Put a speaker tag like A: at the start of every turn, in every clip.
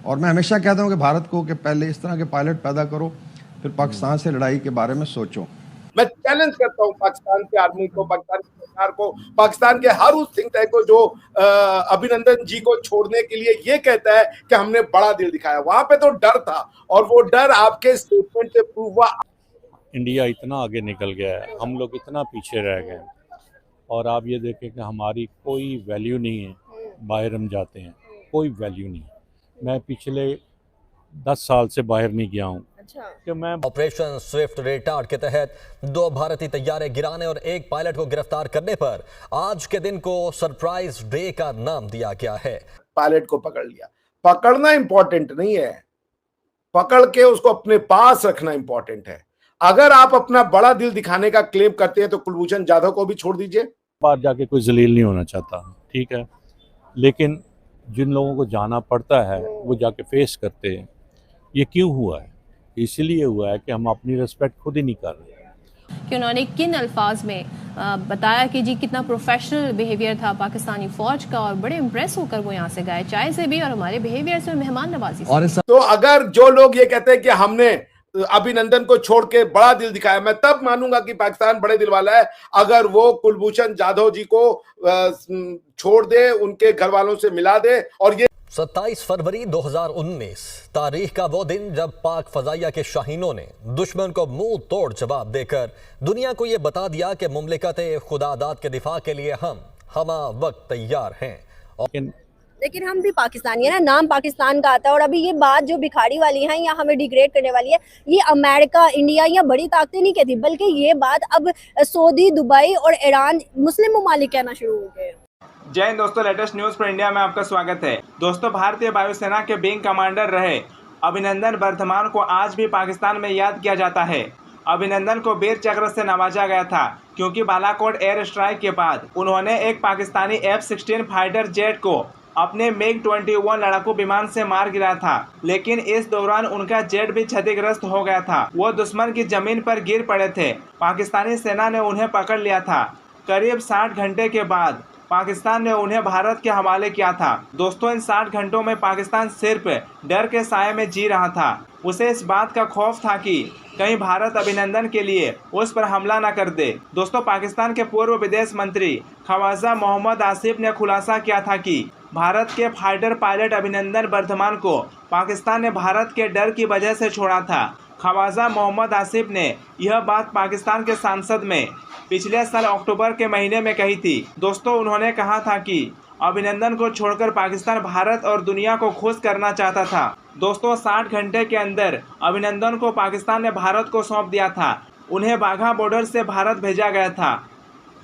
A: और मैं हमेशा कहता हूँ कि भारत को कि पहले इस तरह के पायलट पैदा करो, फिर पाकिस्तान से लड़ाई के बारे में सोचो।
B: मैं चैलेंज करता हूं पाकिस्तान की आर्मी को, पाकिस्तान की सरकार को, पाकिस्तान के हर उस थिंक टैंक को जो अभिनंदन जी को छोड़ने के लिए ये कहता है कि हमने बड़ा दिल दिखाया। वहां पे तो डर था और वो डर आपके स्टेटमेंट से प्रूव हुआ।
C: इंडिया इतना आगे निकल गया है, हम लोग इतना पीछे रह गए और आप ये देखें कि हमारी कोई वैल्यू नहीं है। बाहर हम जाते हैं, कोई वैल्यू नहीं है। मैं पिछले 10 साल से बाहर नहीं गया हूँ कि मैं
D: ऑपरेशन स्विफ्ट रेटार्ड के तहत 2 भारतीय तैयारे गिराने और 1 पायलट को गिरफ्तार करने पर आज के दिन को सरप्राइज डे का नाम दिया गया है।
B: पायलट को पकड़ लिया। पकड़ना इंपॉर्टेंट नहीं है, पकड़ के उसको अपने पास रखना इंपॉर्टेंट है। अगर आप अपना बड़ा दिल दिखाने का क्लेम करते हैं तो कुलभूषण जाधव को भी छोड़ दीजिए।
C: बाहर जाके कोई जलील नहीं होना चाहता, ठीक है, लेकिन जिन लोगों को जाना पड़ता है वो जाके फेस करते हैं। ये क्यों हुआ है? इसलिए हुआ है कि हम अपनी रिस्पेक्ट खुद ही नहीं कर रहे।
E: कि उन्होंने किन अल्फाज में बताया कि जी कितना प्रोफेशनल बिहेवियर था पाकिस्तानी फौज का, और बड़े इम्प्रेस होकर वो यहाँ से गए, चाय से भी और हमारे बिहेवियर से, मेहमान नवाजी से।
B: तो अगर जो लोग ये कहते हैं कि हमने अभिनंदन को छोड़ के बड़ा दिल दिखाया, मैं तब मानूंगा कि पाकिस्तान बड़े दिल वाला है अगर वो कुलभूषण जाधव जी को छोड़ दे, उनके घर वालों से मिला दे। और ये
D: 27 फरवरी 2019 तारीख का वो दिन जब पाक फजाइया के शाहीनों ने दुश्मन को मुंह तोड़ जवाब देकर दुनिया को ये बता दिया कि मुमलिकत खुदादाद के दिफा के लिए हम हमा वक्त तैयार हैं।
F: लेकिन हम भी पाकिस्तानी है ना, नाम पाकिस्तान का आता है। और अभी ये बात जो भिखारी वाली है या हमें डिग्रेड करने वाली है, ये अमेरिका, इंडिया या बड़ी ताकतें नहीं कहती, बल्कि ये बात अब सऊदी, दुबई और ईरान मुस्लिम ममालिक कहना शुरू हो गए।
G: जय हिंद दोस्तों, लेटेस्ट न्यूज पर इंडिया में आपका स्वागत है। दोस्तों, भारतीय वायुसेना के विंग कमांडर रहे अभिनंदन वर्धमान को आज भी पाकिस्तान में याद किया जाता है। अभिनंदन को वीर चक्र से नवाजा गया था क्योंकि बालाकोट एयर स्ट्राइक के बाद उन्होंने एक पाकिस्तानी F-16 फाइटर जेट को अपने MiG-21 लड़ाकू विमान से मार गिरा था, लेकिन इस दौरान उनका जेट भी क्षतिग्रस्त हो गया था। वो दुश्मन की जमीन पर गिर पड़े थे। पाकिस्तानी सेना ने उन्हें पकड़ लिया था। करीब 60 घंटे के बाद पाकिस्तान ने उन्हें भारत के हवाले किया था। दोस्तों, इन 60 घंटों में पाकिस्तान सिर्फ डर के साए में जी रहा था। उसे इस बात का खौफ था कि कहीं भारत अभिनंदन के लिए उस पर हमला न कर दे। दोस्तों, पाकिस्तान के पूर्व विदेश मंत्री ख्वाजा मोहम्मद आसिफ ने खुलासा किया था कि भारत के फाइटर पायलट अभिनंदन वर्धमान को पाकिस्तान ने भारत के डर की वजह से छोड़ा था। ख्वाजा मोहम्मद आसिफ ने यह बात पाकिस्तान के संसद में पिछले साल अक्टूबर के महीने में कही थी। दोस्तों, उन्होंने कहा था कि अभिनंदन को छोड़कर पाकिस्तान भारत और दुनिया को खुश करना चाहता था। दोस्तों, 60 घंटे के अंदर अभिनंदन को पाकिस्तान ने भारत को सौंप दिया था। उन्हें बाघा बॉर्डर से भारत भेजा गया था,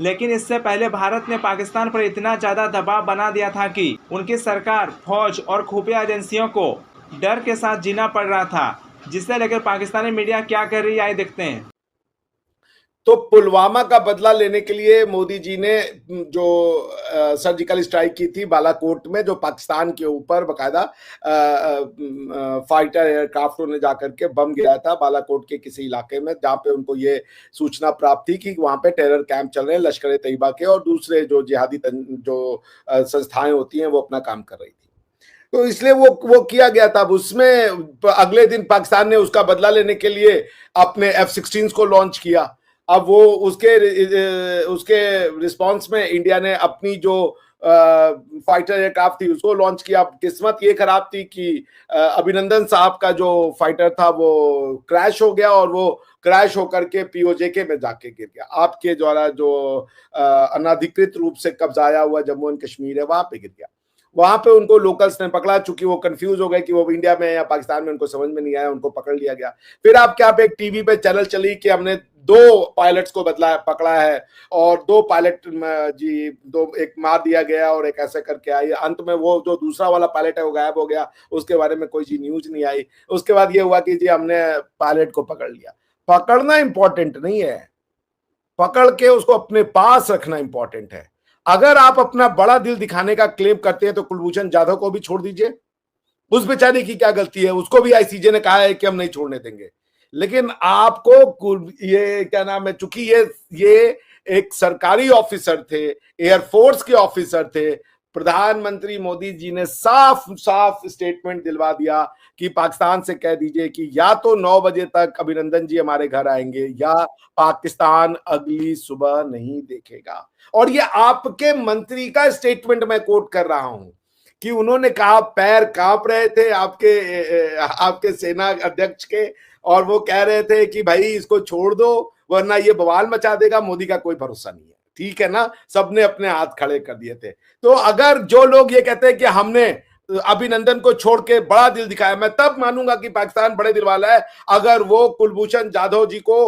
G: लेकिन इससे पहले भारत ने पाकिस्तान पर इतना ज़्यादा दबाव बना दिया था कि उनकी सरकार, फौज और खुफिया एजेंसियों को डर के साथ जीना पड़ रहा था। जिससे लेकर पाकिस्तानी मीडिया क्या कर रही है, आइए देखते हैं।
B: तो पुलवामा का बदला लेने के लिए मोदी जी ने जो सर्जिकल स्ट्राइक की थी बालाकोट में, जो पाकिस्तान के ऊपर बकायदा फाइटर एयरक्राफ्टों ने जाकर के बम गिराया था बालाकोट के किसी इलाके में, जहां पे उनको ये सूचना प्राप्त थी कि वहां पे टेरर कैंप चल रहे हैं लश्कर ए तैयबा के और दूसरे जो जिहादी जो संस्थाएं होती हैं वो अपना काम कर रही थी। तो इसलिए वो किया गया था। उसमें अगले दिन पाकिस्तान ने उसका बदला लेने के लिए अपने F-16 को लॉन्च किया। अब वो उसके रिस्पांस में इंडिया ने अपनी जो फाइटर एयरक्राफ्ट थी उसको लॉन्च किया। किस्मत ये खराब थी कि अभिनंदन साहब का जो फाइटर था वो क्रैश हो गया और वो क्रैश होकर के POJK में जाके गिर गया। आपके द्वारा जो अनाधिकृत रूप से कब्जाया हुआ जम्मू एंड कश्मीर है वहां पे गिर गया। वहां पे उनको लोकल्स ने पकड़ा, चूंकि वो कंफ्यूज हो गए कि वो इंडिया में है या पाकिस्तान में, उनको समझ में नहीं आया, उनको पकड़ लिया गया। फिर आपके यहाँ पे एक टीवी पे चैनल चली कि हमने 2 पायलट्स को पकड़ा है और 2 पायलट जी एक मार दिया गया और एक ऐसे करके आई। अंत में वो जो दूसरा वाला पायलट है वो गायब हो गया, उसके बारे में कोई न्यूज नहीं आई। उसके बाद ये हुआ कि जी हमने पायलट को पकड़ लिया। पकड़ना इंपॉर्टेंट नहीं है, पकड़ के उसको अपने पास रखना इंपॉर्टेंट है। अगर आप अपना बड़ा दिल दिखाने का क्लेम करते हैं तो कुलभूषण जाधव को भी छोड़ दीजिए। उस बेचारे की क्या गलती है, उसको भी ICJ ने कहा है कि हम नहीं छोड़ने देंगे। लेकिन आपको ये क्या नाम है, चूंकि ये एक सरकारी ऑफिसर थे, एयरफोर्स के ऑफिसर थे, प्रधानमंत्री मोदी जी ने साफ साफ स्टेटमेंट दिलवा दिया कि पाकिस्तान से कह दीजिए कि या तो 9 बजे तक अभिनंदन जी हमारे घर आएंगे या पाकिस्तान अगली सुबह नहीं देखेगा। और ये आपके मंत्री का स्टेटमेंट मैं कोट कर रहा हूं कि उन्होंने कहा, पैर कांप रहे थे आपके सेना अध्यक्ष के, और वो कह रहे थे कि भाई इसको छोड़ दो वरना ये बवाल मचा देगा, मोदी का कोई भरोसा नहीं है। ठीक है ना, सबने अपने हाथ खड़े कर दिए थे। तो अगर जो लोग ये कहते हैं कि हमने अभिनंदन को छोड़ के बड़ा दिल दिखाया, मैं तब मानूंगा कि पाकिस्तान बड़े दिल वाला है अगर वो कुलभूषण जाधव जी को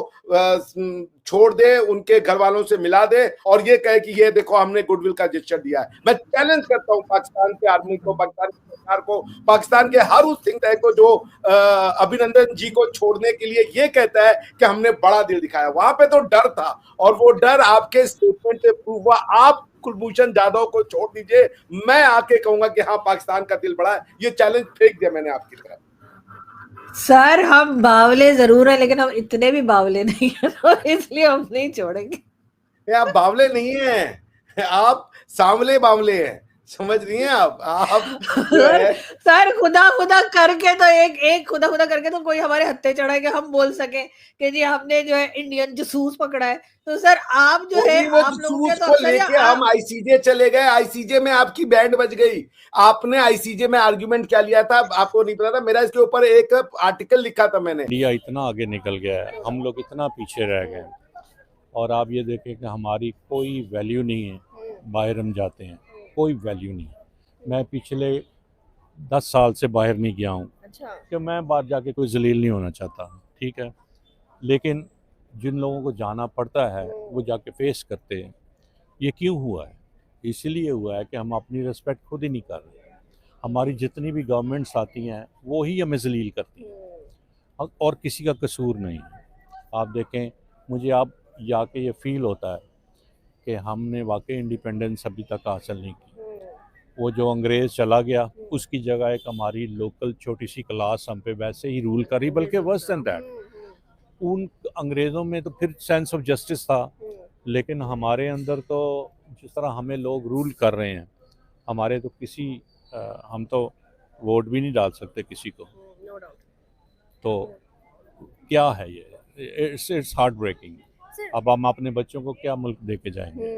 B: छोड़ दे, उनके घर वालों से मिला दे और ये कहे कि ये देखो हमने गुडविल का जेस्चर दिया है। मैं चैलेंज करता हूं पाकिस्तान के आर्मी को, पाकिस्तान की सरकार को, पाकिस्तान के हर उस थिंक टैंक को जो अभिनंदन जी को छोड़ने के लिए ये कहता है कि हमने बड़ा दिल दिखाया। वहां पे तो डर था और वो डर आपके स्टेटमेंट से प्रूव हुआ। आप कुलभूषण जाधव को छोड़ दीजिए, मैं आके कहूंगा कि हाँ पाकिस्तान का दिल बड़ा है। ये चैलेंज फेंक दिया मैंने आपकी तरफ।
H: सर हम बावले जरूर है लेकिन हम इतने भी बावले नहीं है, तो इसलिए हम नहीं छोड़ेंगे।
B: आप बावले नहीं हैं, आप सांवले बावले हैं, समझ रही हैं आप
H: सर खुदा खुदा करके तो एक खुदा खुदा करके तो कोई हमारे हत्थे चढ़ा के हम बोल सके कि जी हमने जो है इंडियन जसूस पकड़ा है। तो सर आप जो है आप लोगों के तो
B: लेके हम आईसीजे चले गए, आईसीजे में आपकी बैंड बज गई। आपने आईसीजे में आर्गुमेंट क्या लिया था आपको नहीं पता था? मेरा इसके ऊपर एक आर्टिकल लिखा था मैंने।
C: इंडिया इतना आगे निकल गया है, हम लोग इतना पीछे रह गए और आप ये देखें कि हमारी कोई वैल्यू नहीं है। बाहर हम जाते हैं, कोई वैल्यू नहीं। मैं पिछले 10 साल से बाहर नहीं गया हूँ।
F: अच्छा।
C: कि मैं बाहर जाके कोई जलील नहीं होना चाहता, ठीक है, लेकिन जिन लोगों को जाना पड़ता है वो जाके फेस करते हैं। ये क्यों हुआ है? इसलिए हुआ है कि हम अपनी रिस्पेक्ट खुद ही नहीं कर रहे। हमारी जितनी भी गवर्नमेंट्स आती हैं वो ही हमें जलील करती हैं और किसी का कसूर नहीं। आप देखें, मुझे आप जाके ये फील होता है कि हमने वाकई इंडिपेंडेंस अभी तक हासिल नहीं की। वो जो अंग्रेज़ चला गया उसकी जगह एक हमारी लोकल छोटी सी क्लास हम पे वैसे ही रूल करी, बल्कि वर्स देन दैट। उन अंग्रेज़ों में तो फिर सेंस ऑफ जस्टिस था, लेकिन हमारे अंदर तो जिस तरह हमें लोग रूल कर रहे हैं, हमारे तो हम तो वोट भी नहीं डाल सकते किसी को। तो क्या है ये? It's heart breaking. अब हम अपने बच्चों को क्या मुल्क दे के जाएंगे?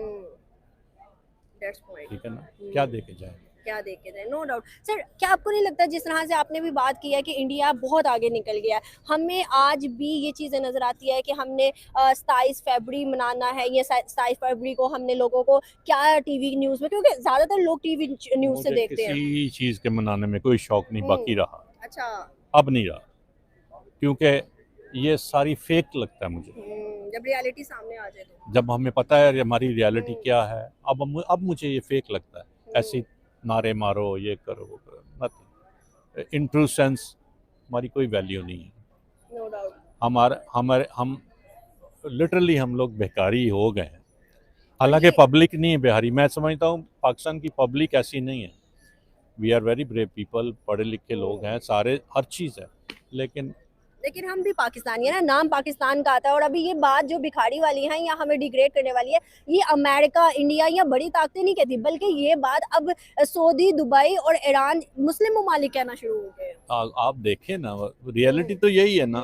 C: ठीक है ना, क्या दे के जाएंगे?
F: क्या देखे थे, नो डाउट। सर क्या आपको नहीं लगता जिस तरह से आपने भी बात की है कि इंडिया बहुत आगे निकल गया है, हमें आज भी ये चीज़ें नज़र आती है कि हमने 27 फरवरी मनाना है, ये 27 फरवरी को हमने लोगों को क्या टीवी न्यूज़ में, क्योंकि ज़्यादातर लोग टीवी न्यूज़ से देखते हैं।
C: किसी चीज़ के मनाने में कोई शौक नहीं बाकी रहा।
F: अच्छा।
C: अब नहीं रहा, क्योंकि ये सारी फेक लगता है मुझे।
F: जब रियलिटी सामने आ जाए तो,
C: जब हमें पता है हमारी रियलिटी क्या है, अब मुझे ये फेक लगता है। ऐसे नारे मारो, ये करो, वो करो, नथिंग। इन ट्रू सेंस हमारी कोई वैल्यू नहीं है।
F: No doubt.
C: हम लिटरली हम लोग बेकारी हो गए हैं। हालांकि पब्लिक नहीं है बेहारी, मैं समझता हूँ पाकिस्तान की पब्लिक ऐसी नहीं है। We are very brave people, पढ़े लिखे लोग हैं सारे, हर चीज़ है, लेकिन
F: हम भी पाकिस्तानी है ना, नाम पाकिस्तान का आता है। और अभी ये बात जो भिखारी वाली है या हमें डिग्रेड करने वाली है, ये अमेरिका, इंडिया या बड़ी ताकतें नहीं कहती, बल्कि ये बात अब सऊदी, दुबई और ईरान, मुस्लिम ममालिक कहना शुरू हो गए।
C: आप देखें ना, रियलिटी तो यही है ना।